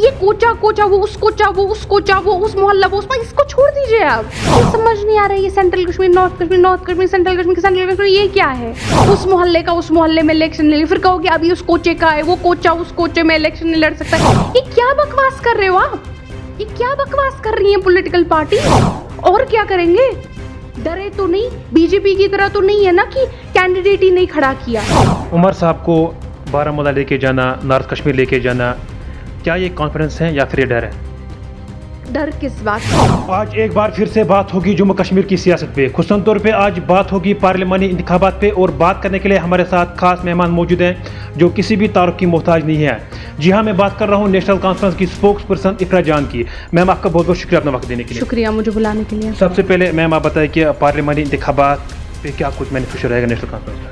ये कोचा कोचा, वो उस कोचा, वो उस कोचा, वो उस मोहल्ला, वो उस, इसको छोड़ दीजिए आप। ये समझ नहीं आ रहा है, ये central Kashmir, north Kashmir, north Kashmir, central Kashmir, ये क्या है? उस मोहल्ले का उस मोहल्ले में इलेक्शन ले, फिर कहोगे अभी उस कोचे का है, वो कोचा उस कोचे में इलेक्शन नहीं लड़ सकता। ये क्या बकवास कर रहे हो आप? ये क्या बकवास कर रही है पॉलिटिकल पार्टी? और क्या करेंगे? डरे तो नहीं, बीजेपी की तरह तो नहीं है ना कि कैंडिडेट ही नहीं खड़ा किया। उमर साहब को बारामूला लेके जाना, नॉर्थ कश्मीर लेके जाना, क्या ये कॉन्फिडेंस है या फिर ये डर है? डर किस बात का? आज एक बार फिर से बात होगी जम्मू कश्मीर की सियासत पे। खुसूसन तौर पे आज बात होगी पार्लियामानी इंतखाबात पे, और बात करने के लिए हमारे साथ खास मेहमान मौजूद हैं जो किसी भी तारुफ की मोहताज नहीं है। जी हाँ, मैं बात कर रहा हूँ नेशनल कॉन्फ्रेंस की स्पोक्स पर्सन इकरा जान की। मैम, आपका बहुत बहुत शुक्रिया अपना वक्त देने के लिए। शुक्रिया मुझे बुलाने के लिए। सबसे पहले मैम आप बताएं कि पार्लियामानी इंतखाबात पे क्या कुछ मैनिफेस्टो रहेगा नेशनल कॉन्फ्रेंस का?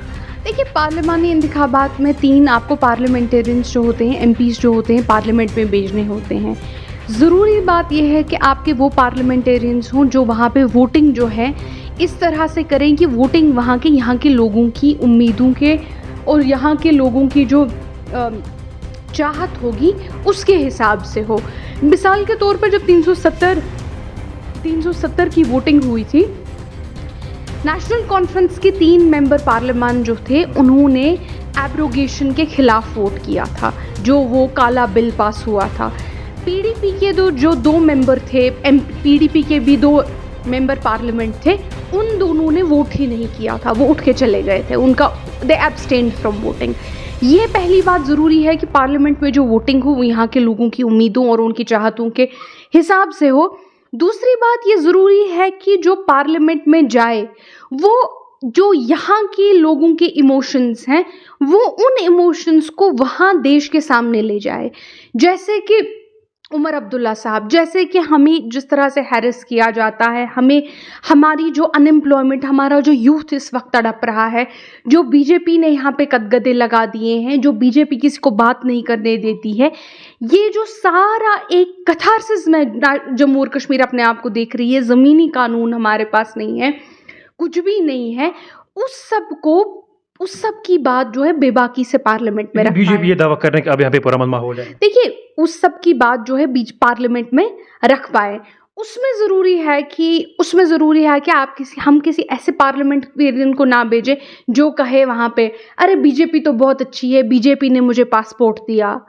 देखिए, पार्लियामानी इंतखाबात में 3 आपको पार्लियामेंटेरियंस जो होते हैं, एमपीज जो होते हैं, पार्लियामेंट में भेजने होते हैं। ज़रूरी बात यह है कि आपके वो पार्लियामेंटेरियंस हों जो वहाँ पे वोटिंग जो है इस तरह से करें कि वोटिंग वहाँ के लोगों की उम्मीदों के और यहाँ के लोगों की जो चाहत होगी उसके हिसाब से हो। मिसाल के तौर पर जब 370 की वोटिंग हुई थी, नेशनल कॉन्फ्रेंस के 3 मेंबर पार्लियामान जो थे उन्होंने एब्रोगेशन के खिलाफ वोट किया था, जो वो काला बिल पास हुआ था। पीडीपी के जो 2 मेंबर थे, पीडीपी के भी 2 मेंबर पार्लियामेंट थे, उन दोनों ने वोट ही नहीं किया था, वो उठ के चले गए थे, उनका दे एब्सटेन्ड फ्रॉम वोटिंग। ये पहली बात ज़रूरी है कि पार्लियामेंट में जो वोटिंग हो वो यहाँ के लोगों की उम्मीदों और उनकी चाहतों के हिसाब से हो। दूसरी बात ये ज़रूरी है कि जो पार्लियामेंट में जाए वो जो यहाँ के लोगों के इमोशंस हैं वो उन इमोशंस को वहाँ देश के सामने ले जाए। जैसे कि उमर अब्दुल्ला साहब, जैसे कि हमें जिस तरह से हैरेस किया जाता है, हमें हमारी जो अनएम्प्लॉयमेंट, हमारा जो यूथ इस वक्त तड़प रहा है, जो बीजेपी ने यहाँ पे कदगदे लगा दिए हैं, जो बीजेपी किसी को बात नहीं करने देती है, ये जो सारा एक कथारसिस में जम्मू और कश्मीर अपने आप को देख रही है, ज़मीनी कानून हमारे पास नहीं है, कुछ भी नहीं है, उस सब की बात जो है बेबाकी से पार्लियामेंट में रखा है। बीजेपी ये दावा कर रहे हैं कि अब यहाँ पे पुरअमन माहौल है। देखिए, उस सब की बात जो है बीच पार्लियामेंट में रख पाए, उसमें ज़रूरी है कि हम किसी ऐसे पार्लियामेंटेरियन को ना भेजें जो कहे वहाँ पे अरे बीजेपी तो बहुत अच्छी है, बीजेपी ने मुझे पासपोर्ट दिया।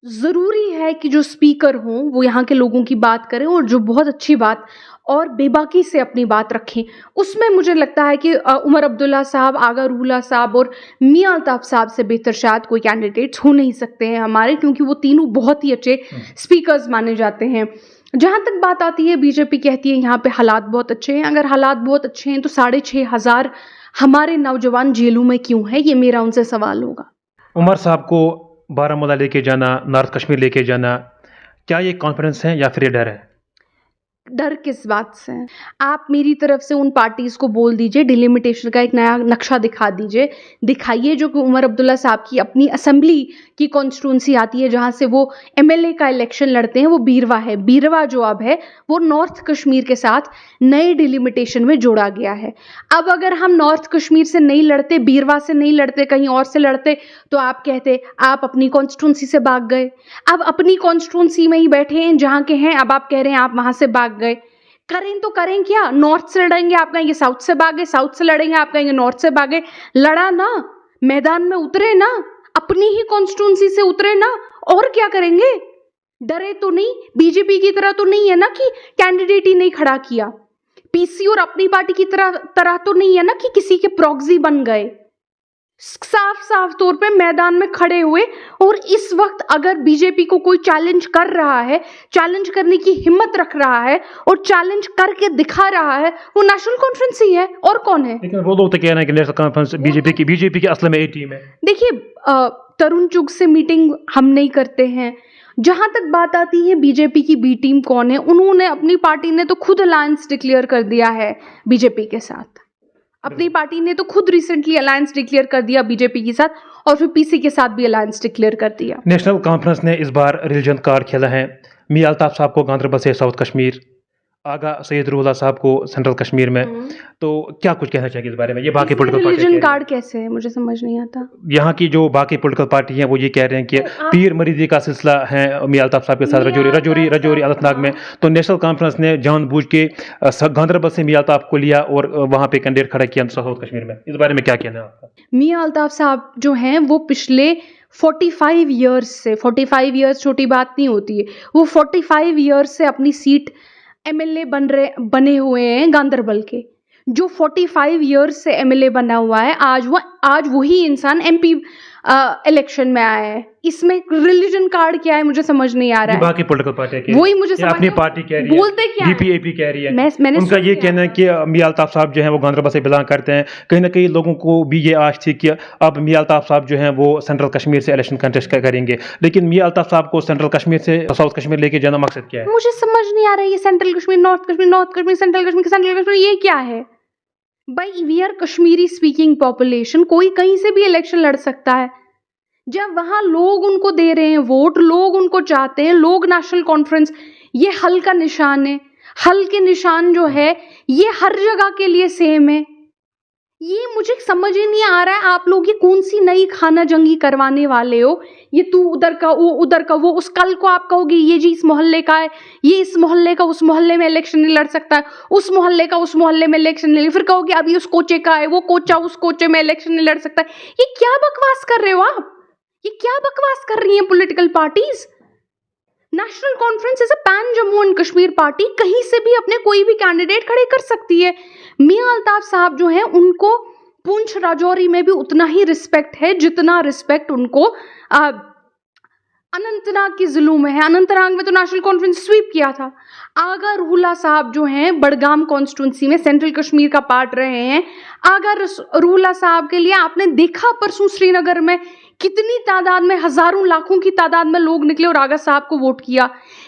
ज़रूरी है कि जो स्पीकर हों वो यहाँ के लोगों की बात करें और जो बहुत अच्छी बात और बेबाकी से अपनी बात रखें। उसमें मुझे लगता है कि उमर अब्दुल्ला साहब, आगा रूला साहब और मियां अल्ताफ साहब से बेहतर शायद कोई कैंडिडेट्स हो नहीं सकते हैं हमारे, क्योंकि वो तीनों बहुत ही अच्छे स्पीकर्स माने जाते हैं। जहाँ तक बात आती है, बीजेपी कहती है यहाँ पे हालात बहुत अच्छे हैं। अगर हालात बहुत अच्छे हैं तो 6,500 हमारे नौजवान जेलों में क्यों है? ये मेरा उनसे सवाल होगा। उमर साहब को बारामूला लेके जाना, नॉर्थ कश्मीर लेके जाना, क्या ये कॉन्फिडेंस है या फिर ये डर है? डर किस बात से? आप मेरी तरफ से उन पार्टीज़ को बोल दीजिए, डिलिमिटेशन का एक नया नक्शा दिखाइए जो कि उमर अब्दुल्ला साहब की अपनी असेंबली की कॉन्स्टिट्यूंसी आती है जहाँ से वो एमएलए का इलेक्शन लड़ते हैं, वो बीरवा है। बीरवा जो अब है वो नॉर्थ कश्मीर के साथ नए डिलिमिटेशन में जोड़ा गया है। अब अगर हम नॉर्थ कश्मीर से नहीं लड़ते, बीरवा से नहीं लड़ते, कहीं और से लड़ते, तो आप कहते आप अपनी कॉन्स्टिट्यूंसी से भाग गए। अब अपनी कॉन्स्टिट्यूंसी में ही बैठे हैं जहाँ के हैं, अब आप कह रहे हैं आप वहाँ से भाग गए। करें तो करें क्या? नॉर्थ से लड़ेंगे, आप कहेंगे साउथ से भागे, साउथ से लड़ेंगे, आप कहेंगे नॉर्थ से भागे। लड़ा ना, मैदान में उतरे ना, अपनी ही कॉन्स्टिट्यूंसी से उतरे ना, और क्या करेंगे? डरे तो नहीं, बीजेपी की तरह तो नहीं है ना कि कैंडिडेट ही नहीं खड़ा किया। पीसी और अपनी पार्टी की तरह तो नहीं है ना कि किसी के प्रॉक्सी बन गए। साफ तौर पे मैदान में खड़े हुए, और इस वक्त अगर बीजेपी को कोई चैलेंज कर रहा है, चैलेंज करने की हिम्मत रख रहा है और चैलेंज करके दिखा रहा है, वो नेशनल कॉन्फ्रेंस ही है, और कौन है? लेकिन वो लोग तो कह रहे हैं कि नेशनल कॉन्फ्रेंस बीजेपी की असल में एक टीम है। देखिए, तरुण चुग से मीटिंग हम नहीं करते हैं। जहां तक बात आती है बीजेपी की बी टीम कौन है, उन्होंने, अपनी पार्टी ने तो खुद अलायंस डिक्लेयर कर दिया है बीजेपी के साथ। अपनी पार्टी ने तो खुद रिसेंटली अलायंस डिक्लेयर कर दिया बीजेपी के साथ, और फिर पीसी के साथ भी अलायंस डिक्लेयर कर दिया। नेशनल कॉन्फ्रेंस ने इस बार रिलीजन कार्ड खेला है। मियां अल्ताफ साहब को गांधरबल से साउथ कश्मीर, आगा सैयद रूहुल्लाह साहब को सेंट्रल कश्मीर में, तो क्या कुछ कहना चाहिए इस बारे में? ये बाकी पॉलिटिकल पार्टी रिलीजन कार्ड कैसे है, मुझे समझ नहीं आता। यहाँ की जो बाकी पॉलिटिकल पार्टी हैं वो ये कह रहे हैं कि पीर मरीदी का सिलसिला है मियां अल्ताफ साहब के साथ रजौरी अनंतनाग में, तो नेशनल कॉन्फ्रेंस ने जानबूझ के गांधरबल से मियां अल्ताफ को लिया और वहाँ पे कैंडिडेट खड़ा किया साउथ कश्मीर में। इस बारे में क्या कहना है आपका? मियां अल्ताफ साहब जो हैं वो पिछले 45 ईयर्स से, 45 ईयर्स छोटी बात नहीं होती है, वो 45 ईयर्स से अपनी सीट एमएलए बने हुए हैं गांधरबल के। जो 45 ईयर्स से एमएलए बना हुआ है, आज वही इंसान एमपी इलेक्शन में आया है। इसमें रिलीजन कार्ड क्या है मुझे समझ नहीं आ रहा है। बाकी पॉलिटिकल पार्टी वही मुझे समझ अपनी पार्टी कह रही है, बोलते क्या है? डीपीएपी कह रही है। मैंने उनका ये कहना है कि मियां अल्ताफ साहब जो हैं वो गांधरबल से बिलोंग करते हैं। कहीं ना कहीं लोगों को भी ये आश थी कि अब मियां अल्ताफ साहब जो हैं वो सेंट्रल कश्मीर से इलेक्शन कंटेस्ट करेंगे, लेकिन मियां अल्ताफ साहब को सेंट्रल कश्मीर से साउथ कश्मीर लेके जाना मकसद क्या है? मुझे समझ नहीं आ रहा है। ये central Kashmir, north Kashmir, central Kashmir ये क्या है भाई? We are Kashmiri speaking population, कोई कहीं से भी इलेक्शन लड़ सकता है। जब वहां लोग उनको दे रहे हैं वोट, लोग उनको चाहते हैं, लोग नेशनल कॉन्फ्रेंस, ये हल का निशान है। हल के निशान जो है ये हर जगह के लिए सेम है। ये मुझे समझ ही नहीं आ रहा है, आप लोग ये कौन सी नई खाना जंगी करवाने वाले हो? ये तू उधर का, वो उधर का, वो उस कल को आप कहोगे ये जी इस मोहल्ले का है, ये इस मोहल्ले का उस मोहल्ले में इलेक्शन नहीं लड़ सकता है, उस मोहल्ले का उस मोहल्ले में इलेक्शन नहीं, फिर कहोगे अभी उस कोचे का है, वो कोचा उस कोचे में इलेक्शन नहीं लड़ सकता है। ये क्या बकवास कर रहे हो आप? ये क्या बकवास कर रही हैं political parties? National conference is a pan Jammu and Kashmir party, कहीं से भी अपने कोई भी कैंडिडेट खड़े कर सकती है। मियां अल्ताफ साहब जो हैं उनको पुंछ राजौरी में भी उतना ही रिस्पेक्ट है जितना रिस्पेक्ट उनको अनंतनाग के जिलों में है। अनंतनाग में तो नेशनल कॉन्फ्रेंस स्वीप किया था। आगा रूहुल्लाह साहब जो हैं बडगाम कॉन्स्टिट्यूंसी में सेंट्रल कश्मीर का पार्ट रहे हैं। आगा रूहुल्लाह साहब के लिए आपने देखा परसों श्रीनगर में कितनी तादाद में, हजारों लाखों की तादाद में लोग निकले और आगा साहब को वोट किया।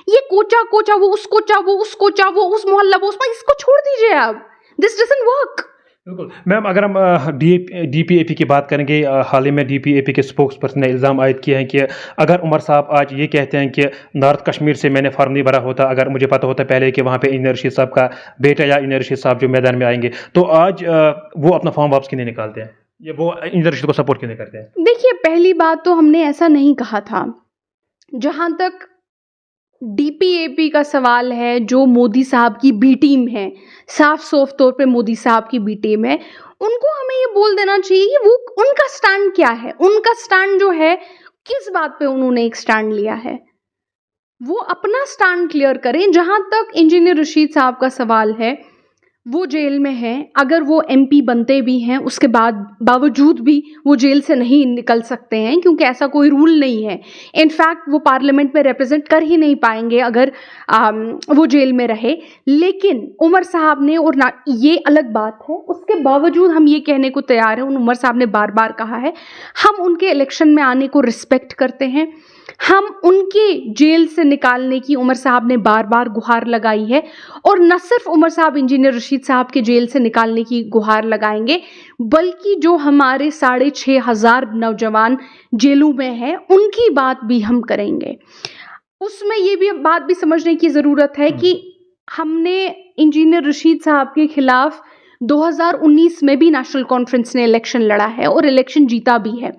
ये कोचा कोचा, वो उस कोचा, वो उस कोचा, वो उस मोहल्ला, वो उसमें, इसको छोड़ दीजिए आप। This doesn't work. बिल्कुल मैम, अगर हम डीपीएपी की बात करेंगे, हाल ही में डीपीएपी के स्पोक्स पर्सन ने इल्ज़ाम आयद किया है कि अगर उमर साहब आज ये कहते हैं कि नॉर्थ कश्मीर से मैंने फॉर्म नहीं भरा होता, अगर मुझे पता होता पहले कि वहाँ पे इंजीनियर रशीद साहब का बेटा या इंजीनियर रशीद साहब जो मैदान में आएंगे, तो आज वो अपना फॉर्म वापस क्यों नहीं निकालते हैं, ये वो इंजीनियर रशीद को सपोर्ट क्यों नहीं करते हैं? देखिए, पहली बात तो हमने ऐसा नहीं कहा था। जहाँ तक डीपीएपी का सवाल है, जो मोदी साहब की बी टीम है, साफ साफ तौर पे मोदी साहब की बी टीम है, उनको हमें ये बोल देना चाहिए कि वो उनका स्टैंड क्या है। उनका स्टैंड जो है, किस बात पे उन्होंने एक स्टैंड लिया है, वो अपना स्टैंड क्लियर करें। जहां तक इंजीनियर रशीद साहब का सवाल है, वो जेल में हैं। अगर वो एमपी बनते भी हैं, उसके बावजूद भी वो जेल से नहीं निकल सकते हैं, क्योंकि ऐसा कोई रूल नहीं है। इनफैक्ट वो पार्लियामेंट में रिप्रेजेंट कर ही नहीं पाएंगे अगर वो जेल में रहे। लेकिन उमर साहब ने, और ना ये अलग बात है, उसके बावजूद हम ये कहने को तैयार हैं, उमर साहब ने बार बार कहा है, हम उनके इलेक्शन में आने को रिस्पेक्ट करते हैं। हम उनके जेल से निकालने की उमर साहब ने बार बार गुहार लगाई है। और न सिर्फ उमर साहब इंजीनियर रशीद साहब के जेल से निकालने की गुहार लगाएंगे, बल्कि जो हमारे 6,500 नौजवान जेलों में हैं, उनकी बात भी हम करेंगे। उसमें ये भी बात भी समझने की ज़रूरत है कि हमने इंजीनियर रशीद साहब के खिलाफ 2019 में भी नेशनल कॉन्फ्रेंस ने इलेक्शन लड़ा है और इलेक्शन जीता भी है।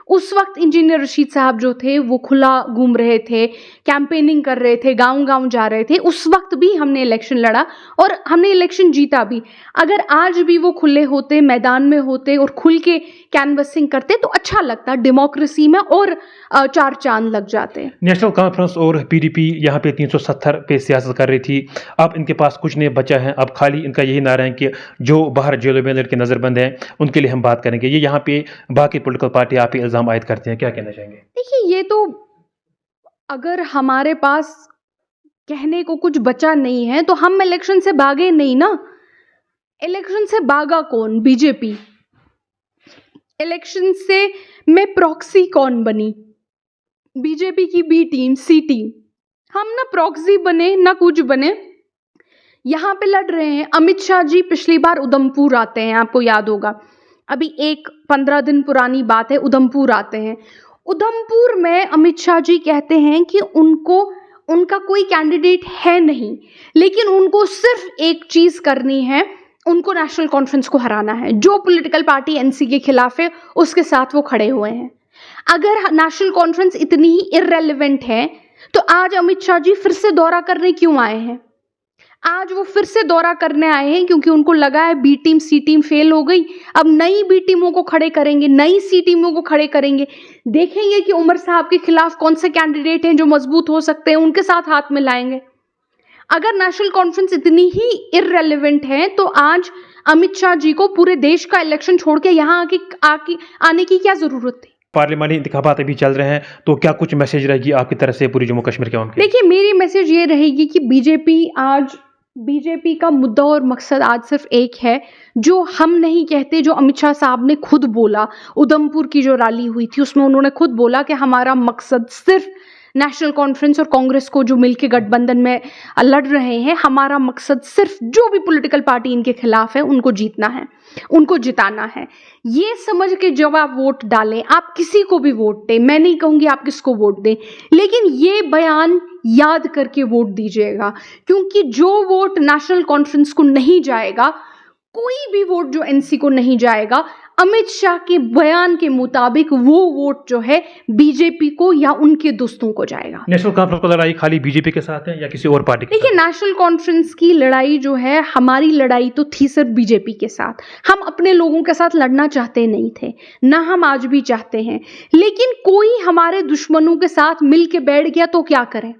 उस वक्त इंजीनियर रशीद साहब जो थे वो खुला घूम रहे थे, कैंपेनिंग कर रहे थे, गांव-गांव जा रहे थे। उस वक्त भी हमने इलेक्शन लड़ा और हमने इलेक्शन जीता भी। अगर आज भी वो खुले होते, मैदान में होते और खुल के कैनवसिंग करते तो अच्छा लगता, डेमोक्रेसी में और 4 चांद लग जाते। नेशनल कॉन्फ्रेंस और पीडीपी यहाँ पे 370 पे सियासत कर रही थी। अब इनके पास कुछ नहीं बचा है, अब खाली इनका यही नारा है कि जो बाहर जेलों में लड़के नज़रबंद हैं उनके लिए हम बात करेंगे। ये यहाँ पे बाकी पॉलिटिकल पार्टी आप पे इल्ज़ाम आयद करते हैं, क्या कहना चाहेंगे? देखिए, ये तो अगर हमारे पास कहने को कुछ बचा नहीं है तो हम इलेक्शन से भागे नहीं ना। इलेक्शन से भागा कौन? बीजेपी। इलेक्शन से में प्रॉक्सी कौन बनी? बीजेपी की बी टीम, सी टीम। हम ना प्रॉक्सी बने ना कुछ बने, यहाँ पे लड़ रहे हैं। अमित शाह जी पिछली बार उधमपुर आते हैं, आपको याद होगा, अभी 15 दिन पुरानी बात है, उधमपुर आते हैं। उधमपुर में अमित शाह जी कहते हैं कि उनको उनका कोई कैंडिडेट है नहीं, लेकिन उनको सिर्फ एक चीज करनी है, उनको नेशनल कॉन्फ्रेंस को हराना है। जो पॉलिटिकल पार्टी एनसी के खिलाफ है उसके साथ वो खड़े हुए हैं। अगर नेशनल कॉन्फ्रेंस इतनी ही इररेलेवेंट है तो आज अमित शाह जी फिर से दौरा करने क्यों आए हैं? आज वो फिर से दौरा करने आए हैं क्योंकि उनको लगा है बी टीम सी टीम फेल हो गई, अब नई बी टीमों को खड़े करेंगे, नई सी टीमों को खड़े करेंगे, देखेंगे कि उमर साहब के खिलाफ कौन से कैंडिडेट हैं जो मजबूत हो सकते हैं, उनके साथ हाथ मिलाएंगे। अगर नेशनल कॉन्फ्रेंस इतनी ही इररेलेवेंट है तो आज अमित शाह जी को पूरे देश का इलेक्शन छोड़ के यहाँ आने की क्या जरूरत थी? पार्लियामानी इंतखाबात अभी चल रहे हैं, तो क्या कुछ मैसेज रहेगी आपकी तरफ से पूरी जम्मू कश्मीर के आवाम के? देखिए, मेरी मैसेज ये रहेगी कि बीजेपी का मुद्दा और मकसद आज सिर्फ एक है, जो हम नहीं कहते, जो अमित शाह साहब ने खुद बोला। उधमपुर की जो रैली हुई थी उसमें उन्होंने खुद बोला कि हमारा मकसद सिर्फ नेशनल कॉन्फ्रेंस और कांग्रेस को जो मिलकर गठबंधन में लड़ रहे हैं, हमारा मकसद सिर्फ जो भी पॉलिटिकल पार्टी इनके खिलाफ है उनको जीतना है, उनको जिताना है। ये समझ के जब आप वोट डालें, आप किसी को भी वोट दें, मैं नहीं कहूंगी आप किसको वोट दें, लेकिन ये बयान याद करके वोट दीजिएगा, क्योंकि जो वोट नेशनल कॉन्फ्रेंस को नहीं जाएगा, कोई भी वोट जो एनसी को नहीं जाएगा, अमित शाह के बयान के मुताबिक वो वोट जो है बीजेपी को या उनके दोस्तों को जाएगा। नेशनल कॉन्फ्रेंस की लड़ाई खाली बीजेपी के साथ है या किसी और पार्टी के साथ? देखिए, नेशनल कॉन्फ्रेंस की लड़ाई जो है, हमारी लड़ाई तो थी सिर्फ बीजेपी के साथ। हम अपने लोगों के साथ लड़ना चाहते नहीं थे, ना हम आज भी चाहते हैं, लेकिन कोई हमारे दुश्मनों के साथ मिल के बैठ गया तो क्या करें।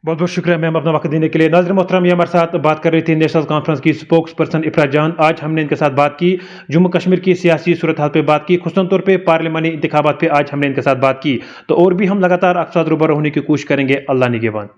बहुत बहुत शुक्रिया मैम अपना वक्त देने के लिए। नाज़रीन मोहतरम, ये हमारे साथ बात कर रही थी नेशनल कॉन्फ्रेंस की स्पोक्स पर्सन इफरा जान। आज हमने इनके साथ बात की, जम्मू कश्मीर की सियासी सूरत हाल पे बात की, खुसूसन तौर पे पार्लियामानी इंतखाबात पे आज हमने इनके साथ बात की। तो और भी हम लगातार आपके साथ रूबरू होने की कोशिश करेंगे। अल्लाह निगहबान।